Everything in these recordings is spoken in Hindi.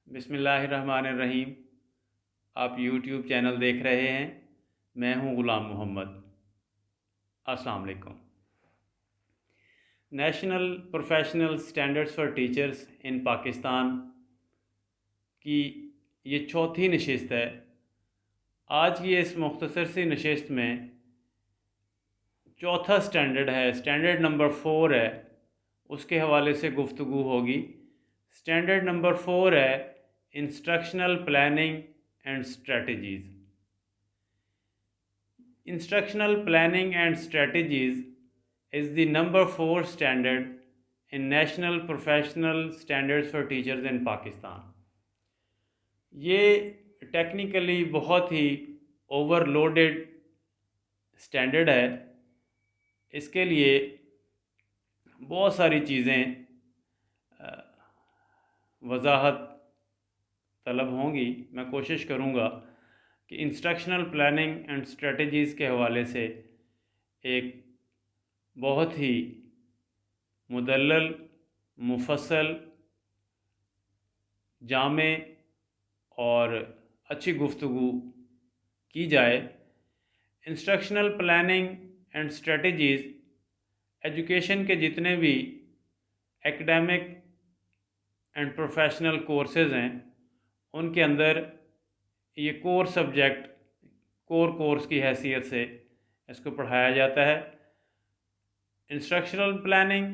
बिस्मिल्लाहिर्रहमानिर्रहीम। आप यूट्यूब चैनल देख रहे हैं। मैं हूं ग़ुलाम मोहम्मद। अस्सलाम वालेकुम। National professional standards for teachers in Pakistan की ये चौथी नशिस्त है। आज की इस मुख्तसर सी नशिस्त में चौथा स्टैंडर्ड है, स्टैंडर्ड नंबर 4 है, उसके हवाले से गुफ्तगू होगी। स्टैंडर्ड नंबर 4 है instructional planning and strategies. Instructional planning and strategies is the number 4 standard in National Professional Standards for Teachers in Pakistan. ये टेक्निकली बहुत ही ओवरलोडेड स्टैंडर्ड है। इसके लिए बहुत सारी चीज़ें वजाहत तलब होंगी। मैं कोशिश करूँगा कि इंस्ट्रक्शनल प्लानिंग एंड स्ट्रेटजीज़ के हवाले से एक बहुत ही मुदल्लल, मुफस्सल, जामे और अच्छी गुफ्तगू की जाए। Instructional planning and strategies education के जितने भी एकेडमिक एंड प्रोफेशनल कोर्सेज़ हैं उनके अंदर ये कोर सब्जेक्ट, कोर कोर्स की हैसियत से इसको पढ़ाया जाता है। इंस्ट्रक्शनल प्लानिंग,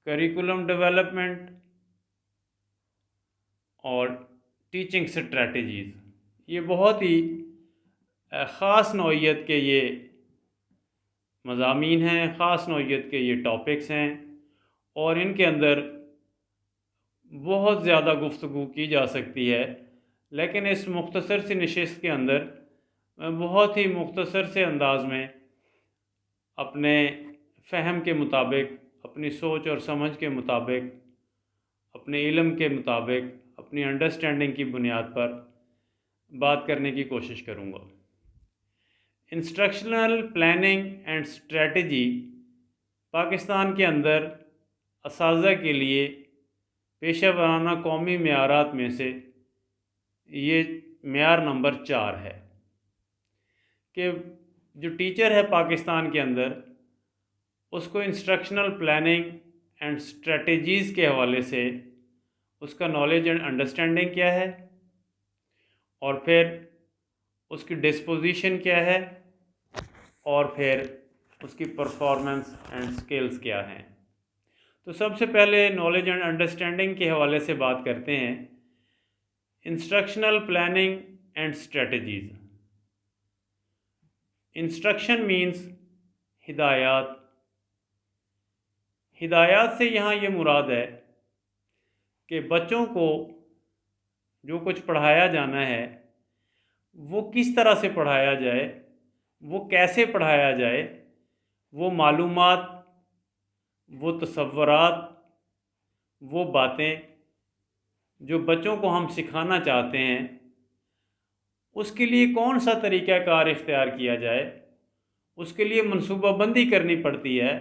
करिकुलम डेवलपमेंट और टीचिंग स्ट्रेटजीज़, ये बहुत ही ख़ास नौइयत के ये मज़ामीन हैं, ख़ास नौइयत के ये टॉपिक्स हैं और इनके अंदर बहुत ज़्यादा गुफ्तगू की जा सकती है। लेकिन इस मुख्तसर सी नशिस्त के अंदर मैं बहुत ही मुख्तसर से अंदाज़ में अपने फ़हम के मुताबिक, अपनी सोच और समझ के मुताबिक, अपने इल्म के मुताबिक, अपनी अंडरस्टैंडिंग की बुनियाद पर बात करने की कोशिश करूँगा। Instructional planning and strategy Pakistan के अंदर असातिज़ा के लिए पेशा वराना कौमी मेयारात में से ये मेयार नंबर 4 है कि जो टीचर है पाकिस्तान के अंदर उसको इंस्ट्रक्शनल प्लानिंग एंड स्ट्रेटजीज़ के हवाले से उसका नॉलेज एंड अंडरस्टैंडिंग क्या है और फिर उसकी डिस्पोजिशन क्या है और फिर उसकी परफॉर्मेंस एंड स्किल्स क्या हैं। तो सबसे पहले नॉलेज एंड अंडरस्टैंडिंग के हवाले से बात करते हैं। Instructional planning and strategies. Instruction means हिदायत। हिदायत से यहाँ ये मुराद है कि बच्चों को जो कुछ पढ़ाया जाना है वो किस तरह से पढ़ाया जाए, वो कैसे पढ़ाया जाए, वो मालूमात, वो तसव्वुरात, वो बातें जो बच्चों को हम सिखाना चाहते हैं उसके लिए कौन सा तरीक़ाकार इख्तियार किया जाए। उसके लिए मनसूबाबंदी करनी पड़ती है,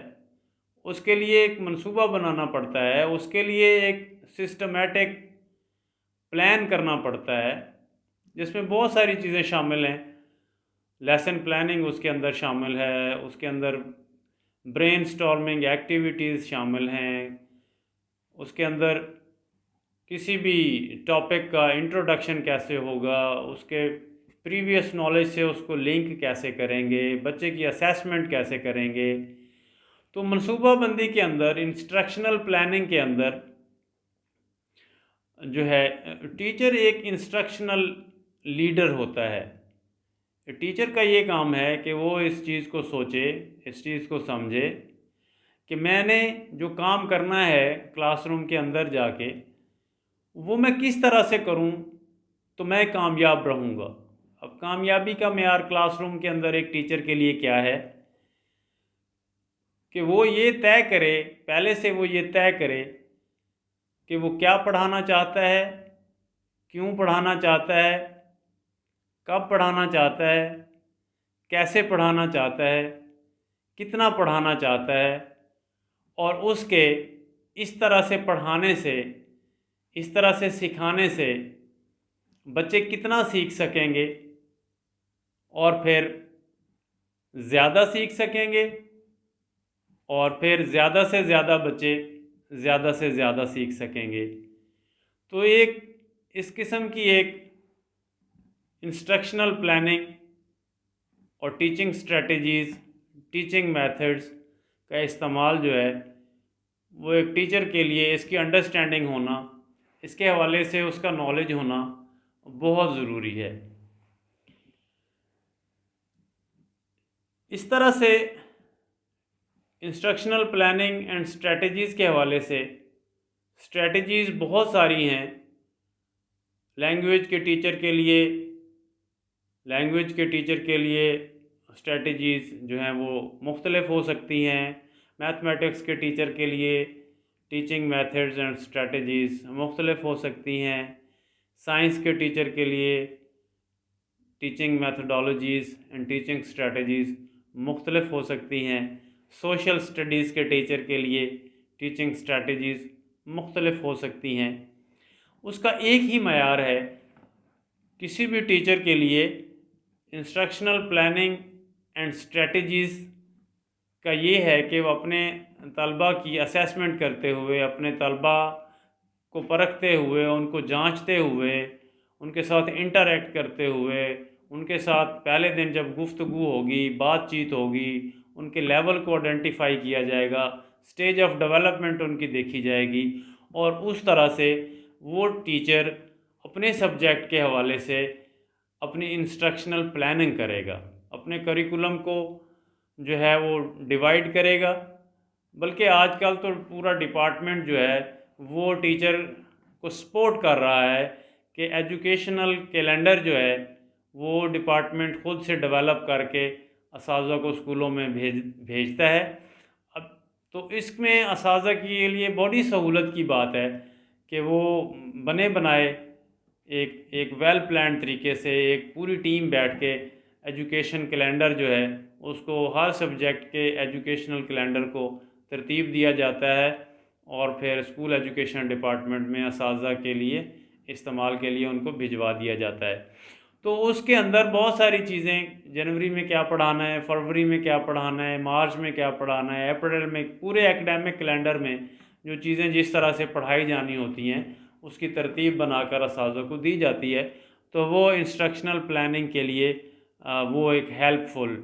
उसके लिए एक मनसूबा बनाना पड़ता है, उसके लिए एक सिस्टमेटिक प्लान करना पड़ता है जिसमें बहुत सारी चीज़ें शामिल हैं। लेसन प्लानिंग उसके अंदर शामिल है, उसके अंदर ब्रेनस्टॉर्मिंग एक्टिविटीज़ शामिल हैं, उसके अंदर किसी भी टॉपिक का इंट्रोडक्शन कैसे होगा, उसके प्रीवियस नॉलेज से उसको लिंक कैसे करेंगे, बच्चे की असेसमेंट कैसे करेंगे। तो मनसूबाबंदी के अंदर, इंस्ट्रक्शनल प्लानिंग के अंदर जो है टीचर एक इंस्ट्रक्शनल लीडर होता है। टीचर का ये काम है कि वो इस चीज़ को सोचे, इस चीज़ को समझे कि मैंने जो काम करना है क्लासरूम के अंदर जाके वो मैं किस तरह से करूं तो मैं कामयाब रहूंगा। अब कामयाबी का मेयार क्लासरूम के अंदर एक टीचर के लिए क्या है कि वो ये तय करे, पहले से वो ये तय करे कि वो क्या पढ़ाना चाहता है, क्यों पढ़ाना चाहता है, कब पढ़ाना चाहता है, कैसे पढ़ाना चाहता है, कितना पढ़ाना चाहता है और उसके इस तरह से पढ़ाने से, इस तरह से सिखाने से बच्चे कितना सीख सकेंगे और फिर ज़्यादा सीख सकेंगे, और फिर ज़्यादा से ज़्यादा बच्चे ज़्यादा से ज़्यादा सीख सकेंगे। तो एक इस किस्म की एक इंस्ट्रक्शनल प्लानिंग और टीचिंग स्ट्रेटजीज़, टीचिंग मेथड्स का इस्तेमाल जो है वो एक टीचर के लिए इसकी अंडरस्टैंडिंग होना, इसके हवाले से उसका नॉलेज होना बहुत ज़रूरी है। इस तरह से इंस्ट्रक्शनल प्लानिंग एंड स्ट्रेटजीज़ के हवाले से स्ट्रेटजीज़ बहुत सारी हैं। लैंग्वेज के टीचर के लिए स्ट्रेटजीज़ जो हैं वो मुख्तलिफ हो सकती हैं। मैथमेटिक्स के टीचर के लिए टीचिंग मेथड्स एंड स्ट्रेटजीज़ मुख्तलिफ हो सकती हैं। साइंस के टीचर के लिए teaching methodologies and teaching strategies मुख्तलिफ हो सकती हैं। सोशल स्टडीज़ के टीचर के लिए टीचिंग स्ट्रेटजीज़ मुख्तलिफ हो सकती हैं। उसका एक ही मयार है किसी भी टीचर के लिए इंस्ट्रक्शनल प्लानिंग एंड स्ट्रेटजीज़ का ये है कि वो अपने तलबा की असेसमेंट करते हुए, अपने तलबा को परखते हुए, उनको जांचते हुए, उनके साथ इंटरेक्ट करते हुए, उनके साथ पहले दिन जब गुफ्तगू होगी, बातचीत होगी, उनके लेवल को आइडेंटिफाई किया जाएगा, स्टेज ऑफ डेवलपमेंट उनकी देखी जाएगी, और उस तरह से वो टीचर अपने सब्जेक्ट के हवाले से अपनी इंस्ट्रक्शनल प्लानिंग करेगा, अपने करिकुलम को जो है वो डिवाइड करेगा। बल्कि आजकल तो पूरा डिपार्टमेंट जो है वो टीचर को सपोर्ट कर रहा है कि एजुकेशनल कैलेंडर जो है वो डिपार्टमेंट ख़ुद से डेवलप करके असातिज़ा को स्कूलों में भेजता है। अब तो इसमें असातिज़ा के लिए बड़ी सहूलत की बात है कि वो बने बनाए एक वेल प्लान तरीके से एक पूरी टीम बैठ के एजुकेशन कैलेंडर जो है उसको, हर सब्जेक्ट के एजुकेशनल कैलेंडर को तरतीब दिया जाता है और फिर स्कूल एजुकेशन डिपार्टमेंट में असातिज़ा के लिए इस्तेमाल के लिए उनको भिजवा दिया जाता है। तो उसके अंदर बहुत सारी चीज़ें, जनवरी में क्या पढ़ाना है, फरवरी में क्या पढ़ाना है, मार्च में क्या पढ़ाना है, अप्रैल में, पूरे एकेडमिक कैलेंडर में जो चीज़ें जिस तरह से पढ़ाई जानी होती हैं उसकी तरतीब बनाकर असातिज़ा को दी जाती है। तो वो इंस्ट्रक्शनल प्लानिंग के लिए वो एक हेल्पफुल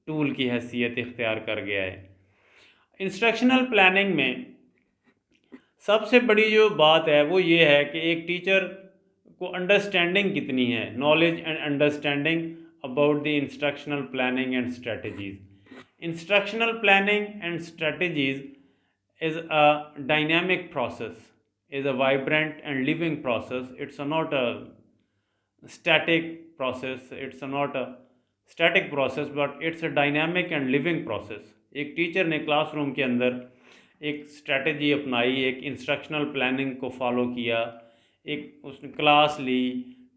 टूल की हैसियत इख्तियार कर गया है। इंस्ट्रक्शनल प्लानिंग में सबसे बड़ी जो बात है वो ये है कि एक टीचर को अंडरस्टैंडिंग कितनी है, knowledge and understanding about the instructional planning and strategies. Instructional planning and strategies is a dynamic process, is a vibrant and living process. It's not a static process, but it's a dynamic and living process. एक टीचर ने क्लासरूम के अंदर एक स्ट्रेटजी अपनाई, एक इंस्ट्रक्शनल प्लानिंग को फॉलो किया, एक उसने क्लास ली,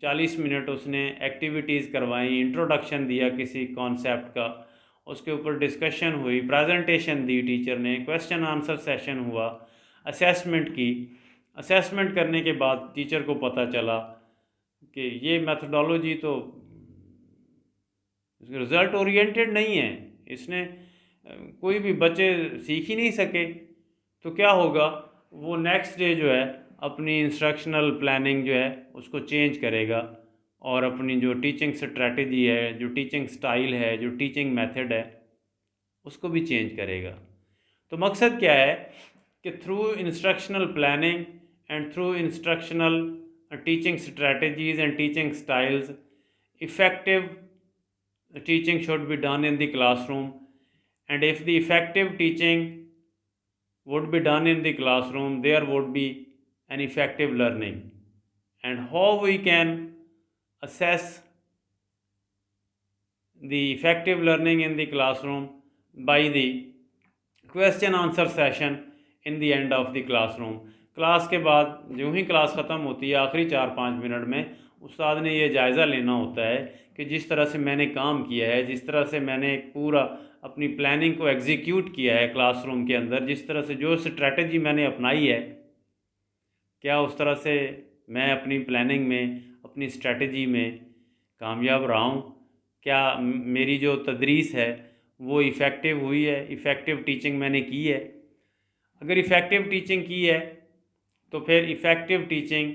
40 मिनट उसने एक्टिविटीज़ करवाई, इंट्रोडक्शन दिया किसी कॉन्सेप्ट का, उसके ऊपर डिस्कशन हुई, प्रेजेंटेशन दी टीचर ने, क्वेश्चन आंसर सेशन हुआ, असेसमेंट की। असेसमेंट करने के बाद टीचर को पता चला कि ये मेथडोलॉजी तो रिज़ल्ट ओरिएंटेड नहीं है, इसने कोई भी बच्चे सीख ही नहीं सके। तो क्या होगा, वो नेक्स्ट डे जो है अपनी इंस्ट्रक्शनल प्लानिंग जो है उसको चेंज करेगा और अपनी जो टीचिंग स्ट्रेटजी है, जो टीचिंग स्टाइल है, जो टीचिंग मेथड है, उसको भी चेंज करेगा। तो मकसद क्या है कि through instructional planning and through instructional teaching strategies and teaching styles, effective teaching should be done in the classroom, and if the effective teaching would be done in the classroom, there would be an effective learning. And how we can assess the effective learning in the classroom? By the question answer session in the end of the classroom. Class के बाद जो ही क्लास ख़त्म होती है आखिरी 4-5 मिनट में उस्ताद ने ये जायज़ा लेना होता है कि जिस तरह से मैंने काम किया है, जिस तरह से मैंने एक पूरा अपनी प्लानिंग को एग्जीक्यूट किया है क्लासरूम के अंदर, जिस तरह से जो स्ट्रेटजी मैंने अपनाई है, क्या उस तरह से मैं अपनी प्लानिंग में, अपनी स्ट्रेटजी में कामयाब रहा हूँ? क्या मेरी जो तदरीस है वो इफ़ेक्टिव हुई है, इफ़ेक्टिव टीचिंग मैंने की है? अगर इफ़ेक्टिव टीचिंग की है तो फिर इफ़ेक्टिव टीचिंग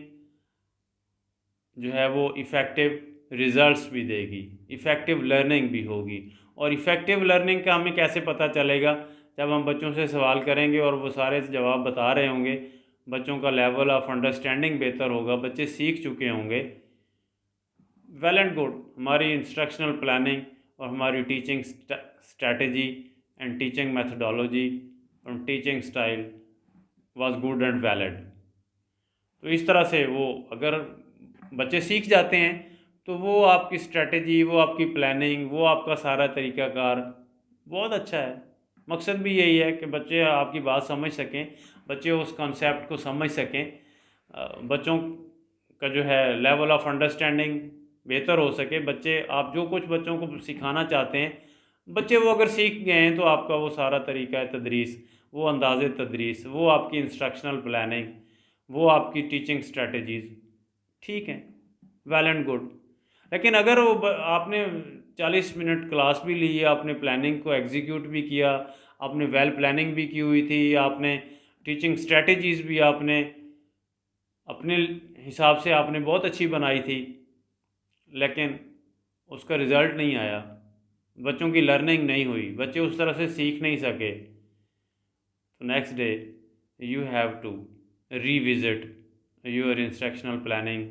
जो है वो इफ़ेक्टिव रिज़ल्ट्स भी देगी, इफ़ेक्टिव लर्निंग भी होगी। और इफ़ेक्टिव लर्निंग का हमें कैसे पता चलेगा? जब हम बच्चों से सवाल करेंगे और वो सारे जवाब बता रहे होंगे, बच्चों का लेवल ऑफ अंडरस्टैंडिंग बेहतर होगा, बच्चे सीख चुके होंगे। वेल एंड गुड, हमारी इंस्ट्रक्शनल प्लानिंग और हमारी teaching strategy and teaching methodology और teaching style was good and valid. तो इस तरह से वो अगर बच्चे सीख जाते हैं तो वो आपकी स्ट्रेटजी, वो आपकी प्लानिंग, वो आपका सारा तरीक़ाकार बहुत अच्छा है। मकसद भी यही है कि बच्चे आपकी बात समझ सकें, बच्चे उस कॉन्सेप्ट को समझ सकें, बच्चों का जो है लेवल ऑफ अंडरस्टैंडिंग बेहतर हो सके। बच्चे, आप जो कुछ बच्चों को सिखाना चाहते हैं, बच्चे वो अगर सीख गए हैं तो आपका वो सारा तरीक़ा तदरीस, वो अंदाज़े तदरीस, वो आपकी इंस्ट्रक्शनल प्लानिंग, वो आपकी टीचिंग स्ट्रेटजीज़ ठीक है, वेल एंड गुड। लेकिन अगर वो आपने 40 मिनट क्लास भी ली है, आपने प्लानिंग को एग्जीक्यूट भी किया, आपने वेल प्लानिंग भी की हुई थी, आपने टीचिंग स्ट्रेटजीज़ भी आपने अपने हिसाब से आपने बहुत अच्छी बनाई थी, लेकिन उसका रिज़ल्ट नहीं आया, बच्चों की लर्निंग नहीं हुई, बच्चे उस तरह से सीख नहीं सके, तो next day you have to revisit your instructional planning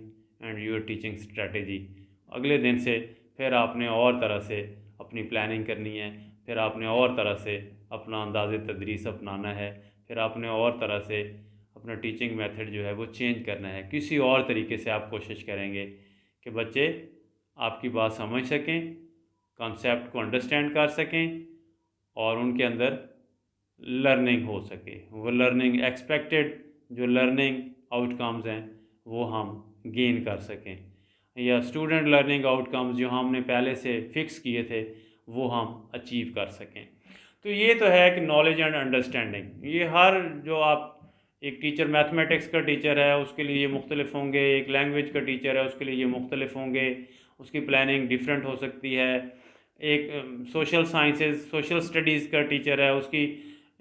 and your teaching strategy. अगले दिन से फिर आपने और तरह से अपनी प्लानिंग करनी है, फिर आपने और तरह से अपना अंदाज़े तदरीस अपनाना है, फिर आपने और तरह से अपना टीचिंग मेथड जो है वो चेंज करना है। किसी और तरीके से आप कोशिश करेंगे कि बच्चे आपकी बात समझ सकें, कॉन्सेप्ट को अंडरस्टैंड कर सकें और उनके अंदर लर्निंग हो सके। वो लर्निंग एक्सपेक्टेड जो लर्निंग आउटकम्स हैं वो हम गेन कर सकें, या स्टूडेंट लर्निंग आउटकम्स जो हमने पहले से फ़िक्स किए थे वो हम अचीव कर सकें। तो ये तो है कि नॉलेज एंड अंडरस्टैंडिंग, ये हर जो आप एक टीचर मैथमेटिक्स का टीचर है उसके लिए ये मुख्तलिफ होंगे, एक लैंग्वेज का टीचर है उसके लिए ये मुख्तलिफ होंगे, उसकी प्लानिंग डिफरेंट हो सकती है। एक सोशल साइंसेस, सोशल स्टडीज़ का टीचर है उसकी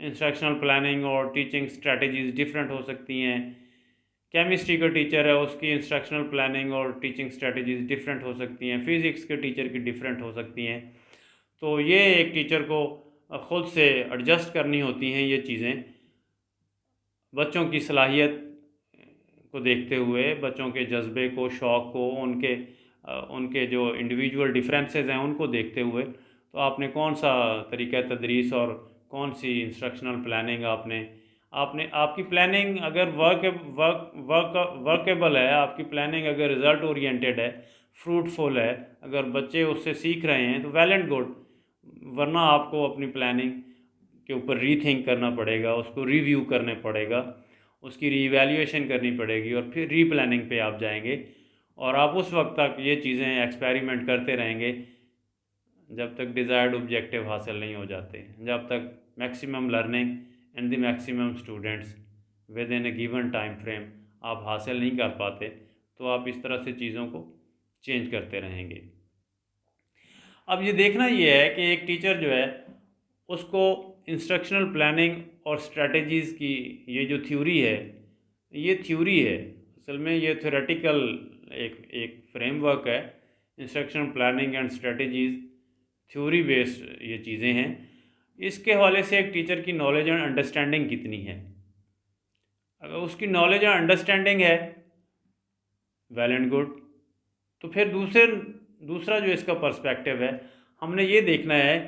इंस्ट्रक्शनल प्लानिंग और टीचिंग स्ट्रेटजीज़ डिफरेंट हो सकती हैं। केमिस्ट्री का टीचर है उसकी इंस्ट्रक्शनल प्लानिंग और टीचिंग स्ट्रेटजीज़ डिफरेंट हो सकती हैं। फ़िज़िक्स के टीचर की डिफरेंट हो सकती हैं। तो ये एक टीचर को ख़ुद से एडजस्ट करनी होती हैं ये चीज़ें, बच्चों की सलाहियत को देखते हुए, बच्चों के जज्बे को, शौक़ को, उनके जो इंडिविजुअल डिफरेंसेस हैं उनको देखते हुए, तो आपने कौन सा तरीक़ा तदरीस और कौन सी इंस्ट्रक्शनल प्लानिंग आपने आपकी प्लानिंग अगर वर्केबल है, आपकी प्लानिंग अगर रिज़ल्ट ओरिएंटेड है, फ्रूटफुल है, अगर बच्चे उससे सीख रहे हैं तो वेल एंड गुड। वरना आपको अपनी प्लानिंग के ऊपर रीथिंक करना पड़ेगा, उसको रिव्यू करने पड़ेगा, उसकी रीवैल्यूएशन करनी पड़ेगी और फिर रीप्लानिंग पे आप जाएंगे। और आप उस वक्त तक ये चीज़ें एक्सपेरिमेंट करते रहेंगे जब तक डिज़ायर्ड ऑब्जेक्टिव हासिल नहीं हो जाते, जब तक maximum learning and the maximum students with in A given time frame आप हासिल नहीं कर पाते, तो आप इस तरह से चीज़ों को चेंज करते रहेंगे। अब ये देखना ये है कि एक टीचर जो है उसको इंस्ट्रक्शनल प्लानिंग और स्ट्रेटजीज़ की ये जो थ्योरी है, ये थ्योरी है, असल में ये थ्योरेटिकल एक एक फ्रेमवर्क है। Instructional planning and strategies theory based ये चीज़ें हैं। इसके हवाले से एक टीचर की नॉलेज एंड अंडरस्टैंडिंग कितनी है, अगर उसकी नॉलेज एंड अंडरस्टैंडिंग है वेल एंड गुड, तो फिर दूसरा जो इसका पर्सपेक्टिव है, हमने ये देखना है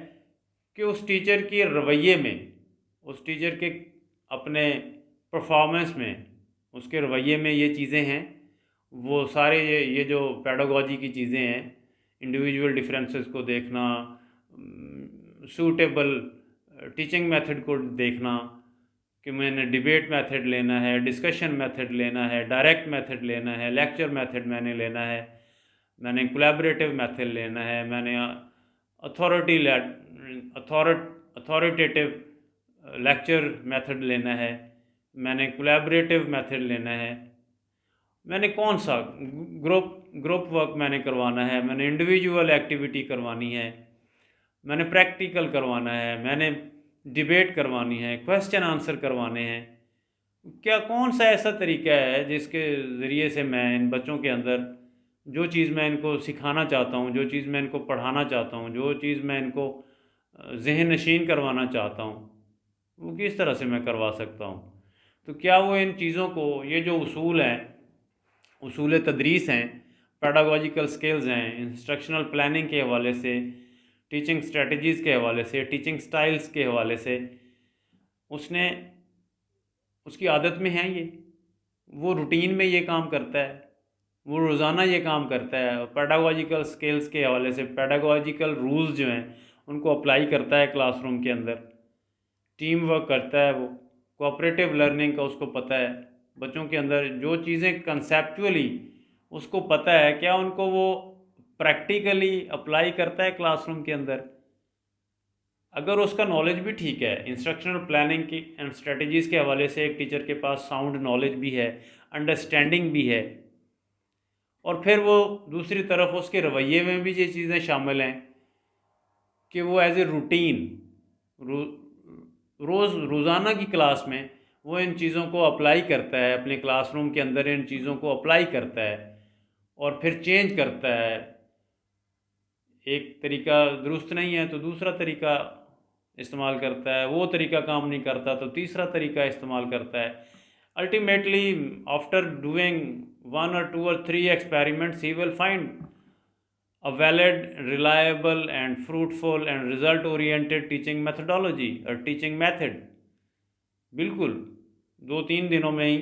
कि उस टीचर के रवैये में, उस टीचर के अपने परफॉर्मेंस में, उसके रवैये में ये चीज़ें हैं, वो सारे ये जो पेडागॉजी की चीज़ें हैं, इंडिविजुअल डिफरेंसेस को देखना, सूटेबल टीचिंग मेथड को देखना कि मैंने डिबेट मेथड लेना है, डिस्कशन मेथड लेना है, डायरेक्ट मेथड लेना है, लेक्चर मेथड मैंने लेना है, मैंने कोलैबोरेटिव मेथड लेना है, मैंने अथॉरिटेटिव लेक्चर मेथड लेना है, मैंने कोलैबोरेटिव मेथड लेना है, मैंने कौन सा ग्रुप ग्रुप वर्क मैंने करवाना है, मैंने इंडिविजुअल एक्टिविटी करवानी है, मैंने प्रैक्टिकल करवाना है, मैंने डिबेट करवानी है, क्वेश्चन आंसर करवाने हैं। क्या कौन सा ऐसा तरीका है जिसके ज़रिए से मैं इन बच्चों के अंदर जो चीज़ मैं इनको सिखाना चाहता हूँ, जो चीज़ मैं इनको पढ़ाना चाहता हूँ, जो चीज़ मैं इनको ज़हन नशीन करवाना चाहता हूँ, वो किस तरह से मैं करवा सकता हूँ। तो क्या वो इन चीज़ों को, ये जो उसूल हैं, उसूल तदरीस हैं, पेडागोजिकल स्किल्स हैं, इंस्ट्रक्शनल प्लानिंग के हवाले से, टीचिंग स्ट्रेटजीज़ के हवाले से, टीचिंग स्टाइल्स के हवाले से, उसने उसकी आदत में है ये, वो रूटीन में ये काम करता है, वो रोज़ाना ये काम करता है। पेडागोजिकल स्किल्स के हवाले से पेडागोजिकल रूल्स जो हैं उनको अप्लाई करता है क्लासरूम के अंदर, टीम वर्क करता है, वो कोऑपरेटिव लर्निंग का उसको पता है। बच्चों के अंदर जो चीज़ें कंसेप्चुअली उसको पता है, क्या उनको वो प्रैक्टिकली अप्लाई करता है क्लासरूम के अंदर। अगर उसका नॉलेज भी ठीक है, इंस्ट्रक्शनल प्लानिंग की एंड स्ट्रेटजीज़ के हवाले से एक टीचर के पास साउंड नॉलेज भी है, अंडरस्टैंडिंग भी है, और फिर वो दूसरी तरफ उसके रवैये में भी ये चीज़ें शामिल हैं कि वो एज ए रूटीन रोज़ाना की क्लास में वो इन चीज़ों को अप्लाई करता है, अपने क्लासरूम के अंदर इन चीज़ों को अप्लाई करता है और फिर चेंज करता है। एक तरीका दुरुस्त नहीं है तो दूसरा तरीका इस्तेमाल करता है, वो तरीका काम नहीं करता तो तीसरा तरीका इस्तेमाल करता है। Ultimately after doing 1 or 2 or 3 experiments he will find a valid, reliable and fruitful and result oriented teaching methodology or teaching method। बिल्कुल 2-3 दिनों में ही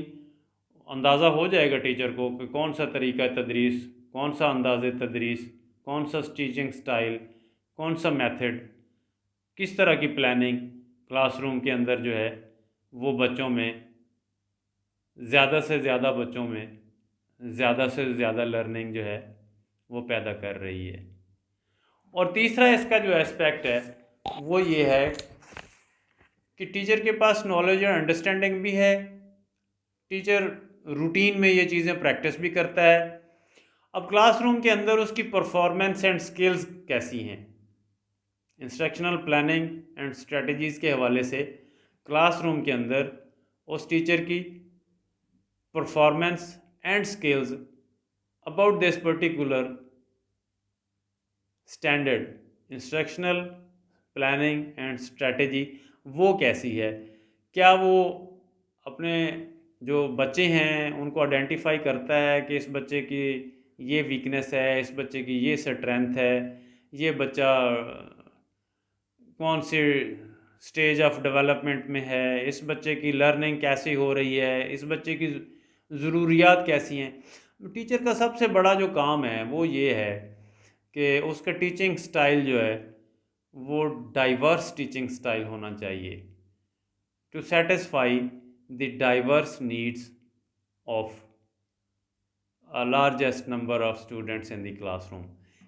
अंदाज़ा हो जाएगा टीचर को कि कौन सा तरीका तदरीस, कौन सा अंदाज़ तदरीस, कौन सा टीचिंग स्टाइल, कौन सा मेथड, किस तरह की प्लानिंग क्लासरूम के अंदर जो है वो बच्चों में, ज़्यादा से ज़्यादा बच्चों में ज़्यादा से ज़्यादा लर्निंग जो है वो पैदा कर रही है। और तीसरा इसका जो एस्पेक्ट है वो ये है कि टीचर के पास नॉलेज और अंडरस्टैंडिंग भी है, टीचर रूटीन में ये चीज़ें प्रैक्टिस भी करता है। अब क्लासरूम के अंदर उसकी परफॉर्मेंस एंड स्किल्स कैसी हैं, इंस्ट्रक्शनल प्लानिंग एंड स्ट्रेटजीज़ के हवाले से क्लासरूम के अंदर उस टीचर की performance and skills about this particular standard instructional planning and strategy वो कैसी है। क्या वो अपने जो बच्चे हैं उनको आइडेंटिफाई करता है कि इस बच्चे की ये वीकनेस है, इस बच्चे की ये स्ट्रेंथ है, ये बच्चा कौन से स्टेज ऑफ डेवलपमेंट में है, इस बच्चे की लर्निंग कैसी हो रही है, इस बच्चे की ज़रूरियात कैसी हैं। टीचर का सबसे बड़ा जो काम है वो ये है कि उसका टीचिंग स्टाइल जो है वो डाइवर्स टीचिंग स्टाइल होना चाहिए, to satisfy the diverse needs of a largest number of students in the classroom.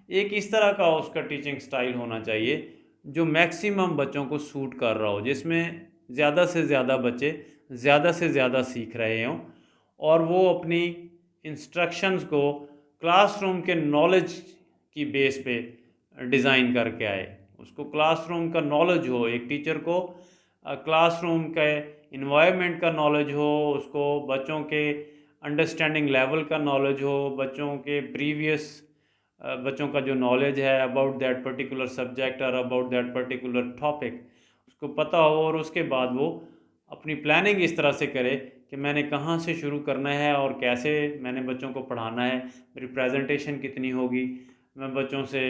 एक इस तरह का उसका टीचिंग स्टाइल होना चाहिए जो मैक्सिमम बच्चों को सूट कर रहा हो, जिसमें ज़्यादा से ज़्यादा बच्चे ज़्यादा से ज़्यादा सीख रहे हों और वो अपनी इंस्ट्रक्शंस को क्लासरूम के नॉलेज की बेस पे डिज़ाइन करके आए। उसको क्लासरूम का नॉलेज हो, एक टीचर को क्लासरूम के इन्वायरमेंट का नॉलेज हो, उसको बच्चों के अंडरस्टैंडिंग लेवल का नॉलेज हो, बच्चों के प्रीवियस बच्चों का जो नॉलेज है अबाउट दैट पर्टिकुलर सब्जेक्ट और अबाउट दैट पर्टिकुलर टॉपिक उसको पता हो, और उसके बाद वो अपनी प्लानिंग इस तरह से करे कि मैंने कहाँ से शुरू करना है और कैसे मैंने बच्चों को पढ़ाना है, मेरी प्रेजेंटेशन कितनी होगी, मैं बच्चों से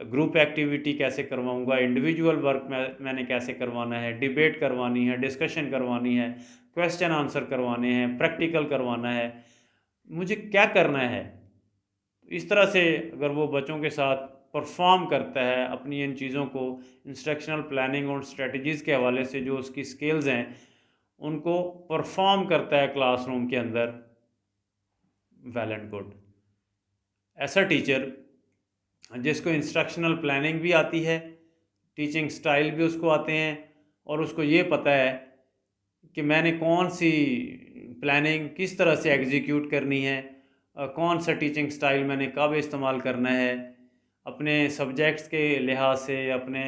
ग्रुप एक्टिविटी कैसे करवाऊंगा, इंडिविजुअल वर्क मैंने कैसे करवाना है, डिबेट करवानी है, डिस्कशन करवानी है, क्वेश्चन आंसर करवाने हैं, प्रैक्टिकल करवाना है, मुझे क्या करना है। इस तरह से अगर वो बच्चों के साथ परफॉर्म करता है अपनी इन चीज़ों को, इंस्ट्रक्शनल प्लानिंग और स्ट्रेटजीज़ के हवाले से जो उसकी स्किल्स हैं उनको परफॉर्म करता है क्लासरूम के अंदर, वेल एंड गुड। ऐसा टीचर जिसको इंस्ट्रक्शनल प्लानिंग भी आती है, टीचिंग स्टाइल भी उसको आते हैं और उसको ये पता है कि मैंने कौन सी प्लानिंग किस तरह से एग्जीक्यूट करनी है, कौन सा टीचिंग स्टाइल मैंने कब इस्तेमाल करना है, अपने सब्जेक्ट्स के लिहाज से, अपने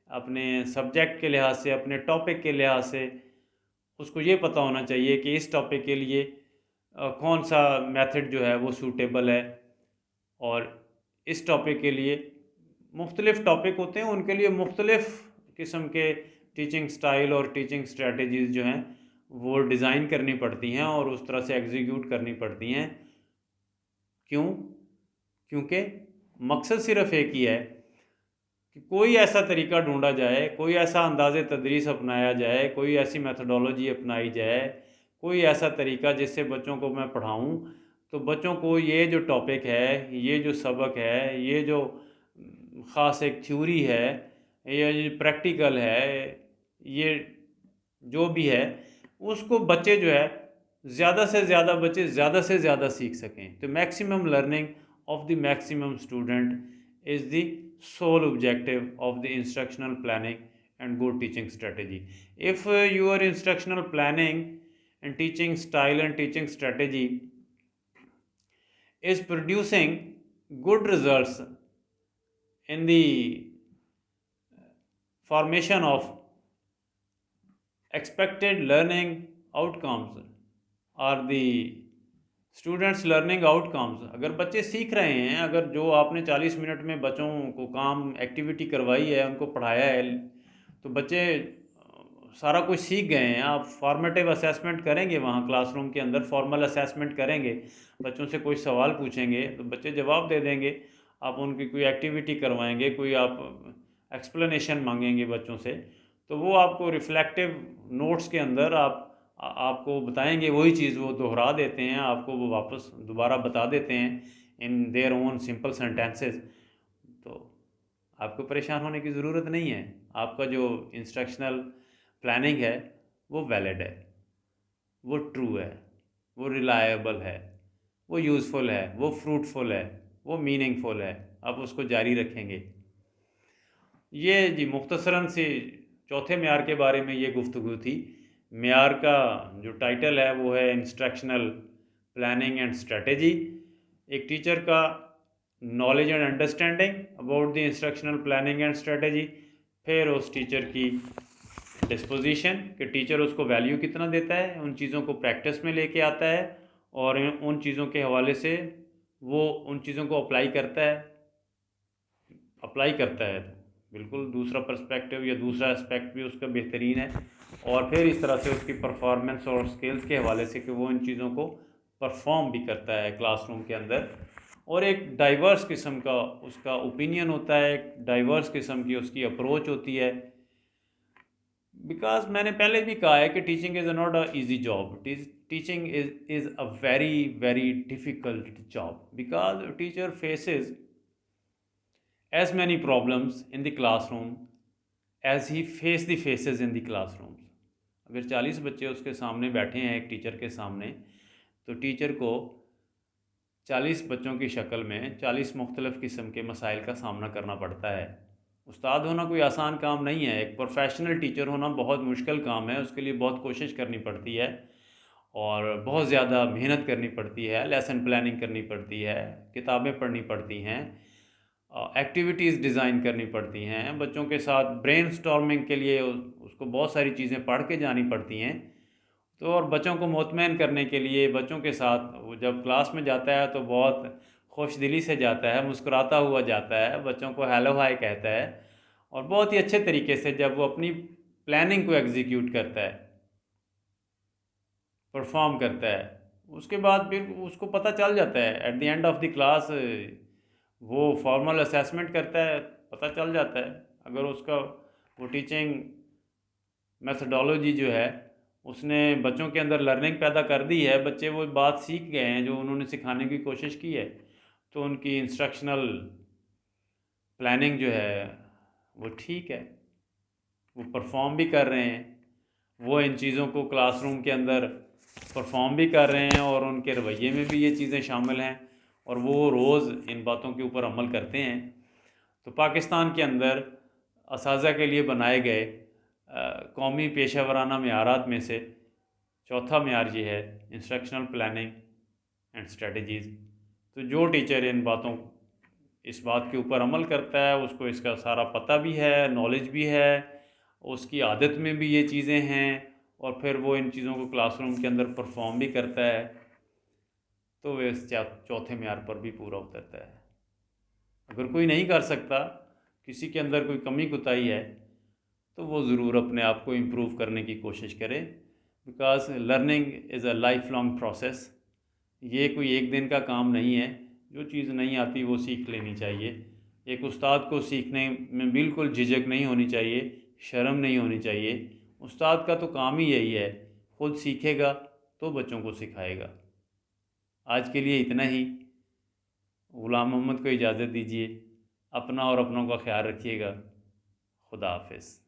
अपने सब्जेक्ट के लिहाज से, अपने टॉपिक के लिहाज से उसको ये पता होना चाहिए कि इस टॉपिक के लिए कौन सा मेथड जो है वो सूटेबल है। और इस टॉपिक के लिए मुख्तलिफ़ टॉपिक होते हैं, उनके लिए मुख्तलिफ़ किस्म के टीचिंग स्टाइल और टीचिंग स्ट्रेटजीज़ जो हैं वो डिज़ाइन करनी पड़ती हैं और उस तरह से एग्जीक्यूट करनी पड़ती हैं। क्यों? क्योंकि मकसद सिर्फ़ एक ही है कि कोई ऐसा तरीका ढूंढा जाए, कोई ऐसा अंदाज़े तदरीस अपनाया जाए, कोई ऐसी मेथडोलॉजी अपनाई जाए, कोई ऐसा तरीका जिससे बच्चों को मैं पढ़ाऊँ तो बच्चों को ये जो टॉपिक है, ये जो सबक है, ये जो ख़ास एक थ्योरी है, ये प्रैक्टिकल है, ये जो भी है, उसको बच्चे जो है ज़्यादा से ज़्यादा बच्चे ज़्यादा से ज़्यादा सीख सकें। तो maximum learning of the maximum student is the sole objective of the instructional planning and good teaching strategy. If your instructional planning and teaching style and teaching strategy is producing good results in the formation of expected learning outcomes or the students learning outcomes, अगर बच्चे सीख रहे हैं, अगर जो आपने 40 मिनट में बच्चों को काम एक्टिविटी करवाई है, उनको पढ़ाया है, तो बच्चे सारा कुछ सीख गए हैं। आप फॉर्मेटिव असेसमेंट करेंगे वहाँ क्लासरूम के अंदर, फॉर्मल असेसमेंट करेंगे, बच्चों से कोई सवाल पूछेंगे तो बच्चे जवाब दे देंगे। आप उनकी कोई एक्टिविटी करवाएंगे, कोई आप एक्सप्लेनेशन मांगेंगे बच्चों से, तो वो आपको रिफ्लेक्टिव नोट्स के अंदर आपको बताएंगे, वही चीज़ वो दोहरा देते हैं, आपको वो वापस दोबारा बता देते हैं in their own simple sentences. तो आपको परेशान होने की ज़रूरत नहीं है। आपका जो इंस्ट्रक्शनल प्लानिंग है वो वैलिड है, वो ट्रू है, वो रिलायबल है, वो यूज़फुल है, वो फ्रूटफुल है, वो मीनिंगफुल है। आप उसको जारी रखेंगे। ये जी मुख्तसरन से चौथे म्यार के बारे में ये गुफ्तगू थी। म्यार का जो टाइटल है वो है इंस्ट्रक्शनल प्लानिंग एंड स्ट्रेटजी। एक टीचर का knowledge and understanding about the instructional planning and strategy, फिर उस टीचर की डिस्पोजिशन कि टीचर उसको वैल्यू कितना देता है, उन चीज़ों को प्रैक्टिस में लेके आता है और उन चीज़ों के हवाले से वो उन चीज़ों को अप्लाई करता है। बिल्कुल दूसरा पर्सपेक्टिव या दूसरा एस्पेक्ट भी उसका बेहतरीन है। और फिर इस तरह से उसकी परफॉर्मेंस और स्किल्स के हवाले से कि वो इन चीज़ों को परफॉर्म भी करता है क्लासरूम के अंदर। और एक डाइवर्स किस्म का उसका ओपिनियन होता है, एक डाइवर्स किस्म की उसकी अप्रोच होती है। बिकॉज मैंने पहले भी कहा है कि teaching is not a easy job, teaching is a very very difficult job because teacher faces as many problems in the classroom as he face the faces in the classrooms. अगर 40 बच्चे उसके सामने बैठे हैं एक टीचर के सामने, तो टीचर को 40 बच्चों की शक्ल में 40 मुख्तलिफ़ किस्म के मसाइल का सामना करना पड़ता है। उस्ताद होना कोई आसान काम नहीं है, एक प्रोफेशनल टीचर होना बहुत मुश्किल काम है। उसके लिए बहुत कोशिश करनी पड़ती है और बहुत ज़्यादा मेहनत करनी पड़ती है, लेसन प्लानिंग करनी पड़ती है, किताबें पढ़नी पड़ती हैं, एक्टिविटीज़ डिज़ाइन करनी पड़ती हैं, बच्चों के साथ ब्रेनस्टॉर्मिंग के लिए उसको बहुत सारी चीज़ें पढ़ के जानी पड़ती हैं। तो और बच्चों को मुतमईन करने के लिए बच्चों के साथ वो जब क्लास में जाता है तो बहुत खुश दिली से जाता है, मुस्कुराता हुआ जाता है, बच्चों को हेलो हाय कहता है और बहुत ही अच्छे तरीके से जब वो अपनी प्लानिंग को एग्जीक्यूट करता है, परफॉर्म करता है, उसके बाद फिर उसको पता चल जाता है at the end of the class, वो फॉर्मल असेसमेंट करता है, पता चल जाता है अगर उसका वो टीचिंग मेथडोलॉजी जो है उसने बच्चों के अंदर लर्निंग पैदा कर दी है, बच्चे वो बात सीख गए हैं जो उन्होंने सिखाने की कोशिश की है, तो उनकी इंस्ट्रक्शनल प्लानिंग जो है वो ठीक है, वो परफॉर्म भी कर रहे हैं, वो इन चीज़ों को क्लासरूम के अंदर परफॉर्म भी कर रहे हैं और उनके रवैये में भी ये चीज़ें शामिल हैं और वो रोज़ इन बातों के ऊपर अमल करते हैं। तो पाकिस्तान के अंदर असातिज़ा के लिए बनाए गए कौमी पेशा वराना मेआरात में से चौथा मेयार ये है इंस्ट्रक्शनल प्लानिंग एंड स्ट्रेटजीज़। तो जो टीचर इस बात के ऊपर अमल करता है, उसको इसका सारा पता भी है, नॉलेज भी है, उसकी आदत में भी ये चीज़ें हैं, और फिर वो इन चीज़ों को क्लासरूम के अंदर परफॉर्म भी करता है, तो वे इस चौथे मेयार पर भी पूरा उतरता है। अगर कोई नहीं कर सकता, किसी के अंदर कोई कमी कुताही है, तो वो ज़रूर अपने आप को इम्प्रूव करने की कोशिश करे, because learning is a life long process. ये कोई एक दिन का काम नहीं है। जो चीज़ नहीं आती वो सीख लेनी चाहिए। एक उस्ताद को सीखने में बिल्कुल झिझक नहीं होनी चाहिए, शर्म नहीं होनी चाहिए। उस्ताद का तो काम ही यही है, खुद सीखेगा तो बच्चों को सिखाएगा। आज के लिए इतना ही। ग़ुलाम मोहम्मद को इजाज़त दीजिए। अपना और अपनों का ख्याल रखिएगा। खुदा हाफिज़।